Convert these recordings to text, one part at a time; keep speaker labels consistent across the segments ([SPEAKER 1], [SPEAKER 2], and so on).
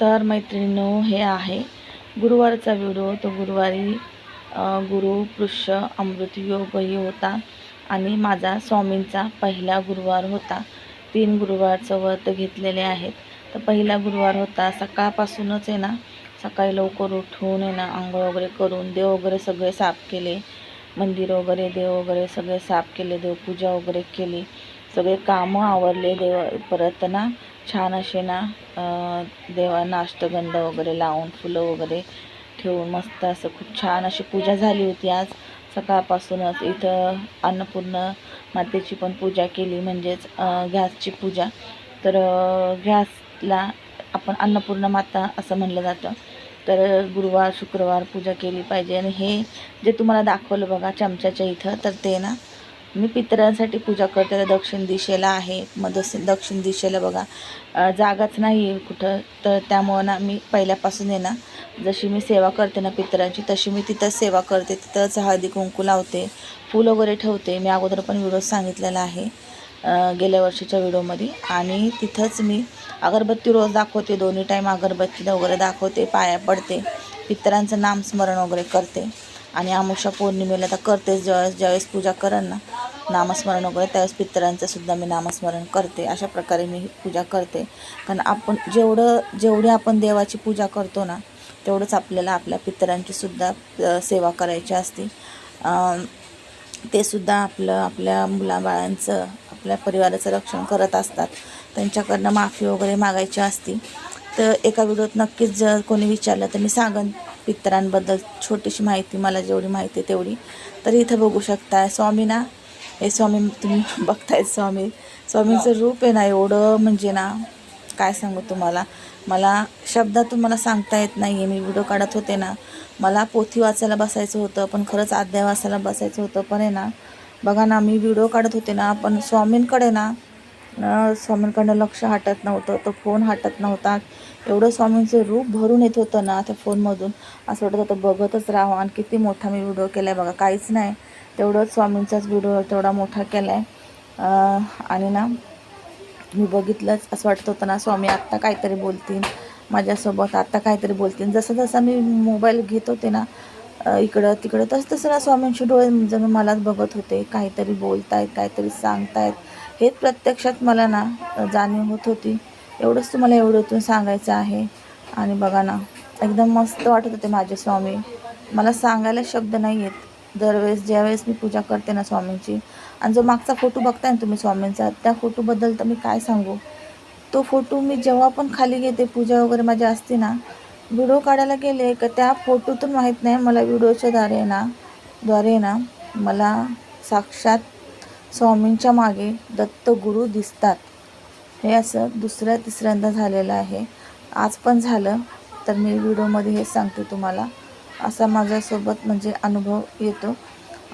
[SPEAKER 1] तर मैत्रिणींनो, हे आहे गुरुवारचा व्हिडिओ. तो गुरुवारी गुरु पुष्य अमृत योगही होता आणि माझा स्वामींचा पहिला गुरुवार होता. 3 गुरुवारचं व्रत घेतलेले आहेत. तर पहिला गुरुवार होता. सकाळपासूनच आहे ना, सकाळी लवकर उठून आहे ना, अंघोळ वगैरे करून देव वगैरे सगळे साफ केले. मंदिर वगैरे देव वगैरे सगळे साफ केले. देवपूजा वगैरे केली. सगळे कामं आवरले. परत ना छान असे ना देवांना अष्टगंध वगैरे लावून फुलं वगैरे ठेवून मस्त असं खूप छान अशी पूजा झाली होती. आज सकाळपासूनच इथं अन्नपूर्ण मातेची पण पूजा केली, म्हणजेच गॅसची पूजा. तर गॅसला आपण अन्नपूर्ण माता असं म्हणलं जातं. तर गुरुवार शुक्रवार पूजा केली पाहिजे. आणि हे जे तुम्हाला दाखवलं बघा चमच्याच्या इथं, तर ते ना मी पितरांसाठी पूजा करते. तर दक्षिण दिशेला आहे. मग दक्षिण दिशेला बघा जागाच नाही आहे कुठं, तर त्यामुळं ना मी पहिल्यापासून आहे ना, जशी मी सेवा करते ना पितरांची, तशी मी तिथंच सेवा करते. तिथंच हळदी कुंकू लावते, फूल वगैरे ठेवते. मी अगोदर पण व्हिडिओ सांगितलेला आहे गेल्या वर्षीच्या व्हिडिओमध्ये. आणि तिथंच मी अगरबत्ती रोज दाखवते, दोन्ही टाईम अगरबत्ती वगैरे दाखवते, पाया पडते, पितरांचं नामस्मरण वगैरे करते. आणि अमावस्या पौर्णिमेला तर करतेच. ज्यावेळेस पूजा करेन ना नामस्मरण वगैरे, त्यावेळेस पितरांचं सुद्धा मी नामस्मरण करते. अशा प्रकारे मी पूजा करते. कारण आपण जेवढी आपण देवाची पूजा करतो ना, तेवढंच आपल्याला आपल्या पितरांची सुद्धा सेवा करायची असते. ते सुद्धा आपल्या मुलाबाळांचं, आपल्या परिवाराचं रक्षण करत असतात. त्यांच्याकडनं माफी वगैरे मागायची असते. तर एका व्हिडिओत नक्कीच जर कोणी विचारलं तर मी सांगन पितरांबद्दल छोटीशी माहिती, मला जेवढी माहिती आहे तेवढी. तर इथं बघू शकताय स्वामी ना, हे स्वामी तुम्ही बघताय. स्वामींचं रूप आहे ना एवढं, म्हणजे ना काय सांगू तुम्हाला, मला शब्दातून मला सांगता येत नाही आहे. मी व्हिडिओ काढत होते ना, मला पोथी वाचायला बसायचं होतं, पण खरंच अध्याय वाचायला बसायचं होतं. पण आहे ना बघा ना, मी व्हिडिओ काढत होते ना, पण स्वामींकडे ना स्वामींकडनं लक्ष हटत नव्हतं, तो फोन हटत नव्हता. एवढं स्वामींचं रूप भरून येत होतं ना त्या फोनमधून, असं वाटत होतं बघतच राहावं. आणि किती मोठा मी व्हिडिओ केला आहे बघा, काहीच नाही तेवढंच स्वामींचाच व्हिडिओ तेवढा मोठा केला आहे. आणि ना मी बघितलंच, असं वाटत होतं ना स्वामी आत्ता काहीतरी बोलतील माझ्यासोबत, आत्ता काहीतरी बोलतील. जसं जसं मी मोबाईल घेत होते ना इकडं तिकडं, तसं तसं ना स्वामींचे डोळे जणू मलाच बघत होते. काहीतरी बोलतायत, काहीतरी सांगतायत, हेच प्रत्यक्षात मला ना जाणीव होत होती. एवढंच तुम्हाला एवढ्यातून सांगायचं आहे. आणि बघा ना एकदम मस्त वाटत होते माझे स्वामी, मला सांगायला शब्द नाही आहेत. ज्यावेळेस मी पूजा करते ना स्वामींची, आणि जो मागचा फोटो बघताय ना तुम्ही स्वामींचा, त्या फोटोबद्दल तर मी काय सांगू. तो फोटो मी जेव्हा पण खाली घेते, पूजा वगैरे माझी असते ना, व्हिडिओ काढायला गेले का त्या फोटोतून माहीत नाही मला व्हिडिओच्या द्वारे ना मला साक्षात स्वामींच्या मागे दत्तगुरू दिसतात. हे असं दुसऱ्या तिसऱ्यांदा झालेलं आहे. आज पण झालं. तर मी व्हिडिओमध्ये हे सांगते तुम्हाला, असा माझ्यासोबत म्हणजे अनुभव येतो.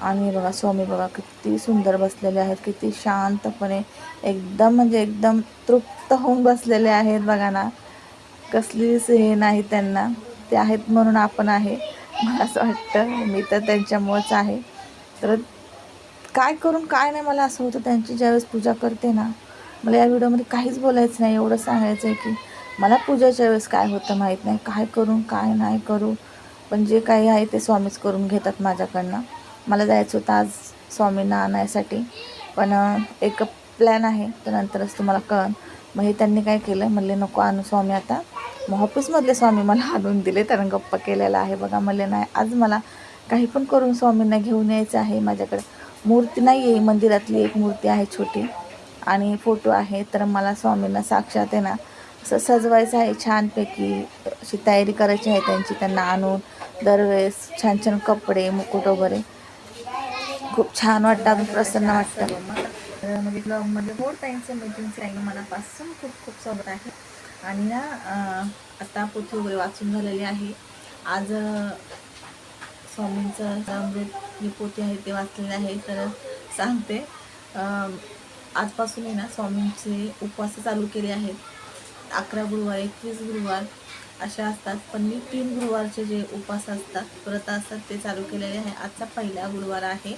[SPEAKER 1] आणि बघा स्वामी बघा किती सुंदर बसलेले आहेत, किती शांतपणे एकदम म्हणजे एकदम तृप्त होऊन बसलेले आहेत. बघा ना कसलीच हे नाही त्यांना, ते आहेत म्हणून आपण आहे. मला असं वाटतं मी तर त्यांच्यामुळेच आहे. तर काय करून काय नाही, मला असं होतं त्यांची ज्यावेळेस पूजा करते ना, मला या व्हिडिओमध्ये काहीच बोलायचं नाही, एवढं सांगायचं आहे की मला पूजेच्या वेळेस काय होतं माहीत नाही, काय करून काय नाही करू, पण जे काही आहे ते स्वामीच करून घेतात माझ्याकडनं. मला जायचं होतं आज स्वामींना आणायसाठी, पण एक प्लॅन आहे, तर नंतरच तुम्हाला कळन. मग हे त्यांनी काय केलं, म्हणले नको आणू स्वामी आता. मग ऑफिसमधले स्वामी मला आणून दिले, कारण गप्पा केलेला आहे बघा. म्हणले नाही, आज मला काही पण करून स्वामींना घेऊन यायचं आहे. माझ्याकडे मूर्ती नाही आहे, मंदिरातली एक मूर्ती आहे छोटी, आणि फोटो आहे. तर मला स्वामींना साक्षात आहे ना असं सजवायचं आहे छानपैकी, अशी तयारी करायची आहे त्यांची. त्यांना आणून दरवेळेस छान छान कपडे, मुकुट वगैरे, खूप छान वाटतं, अजून प्रसन्न वाटतं. म्हणजे ब्लॉगमध्ये फोर टाईमचं मीटिंगचं आहे, मनापासून खूप खूप स्वागत आहे. आणि ना आता पोथी वगैरे वाचून झालेली आहे. आज स्वामींचं अमृत जी पोथी आहे ते वाचलेले आहे. तर सांगते, आजपासून आहे ना स्वामींचे उपवास चालू केले आहेत. 11 गुरुवार, 21 गुरुवार अशा असतात, पण मी 3 गुरुवारचे जे उपवास असतात, व्रत असतात, ते चालू केलेले आहे. आजचा पहिला गुरुवार आहे.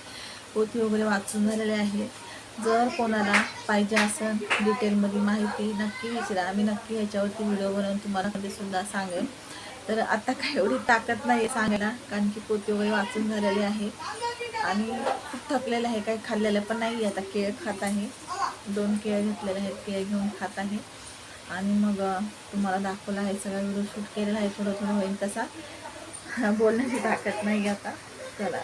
[SPEAKER 1] पोथी वगैरे वाचून झालेले आहे. जर कोणाला पाहिजे असेल डिटेलमध्ये माहिती नक्की विचारा, आम्ही नक्की ह्याच्यावरती व्हिडिओ बनवून तुम्हाला मध्ये सुद्धा सांगेल. तर आता काय एवढी ताकद नाही आहे सांगायला, कारण की पोते वगैरे वाचून झालेले आहे आणि खूप थकलेलं आहे, काही खाल्लेलं पण नाही. आता केळ खात आहे, 2 केळ घेतलेले आहेत, केळ घेऊन खात आहे. आणि मग तुम्हाला दाखवलं आहे, सगळा व्हिडिओ शूट केलेला आहे, थोडं थोडं होईल तसा. बोलण्याची ताकद नाही आता. चला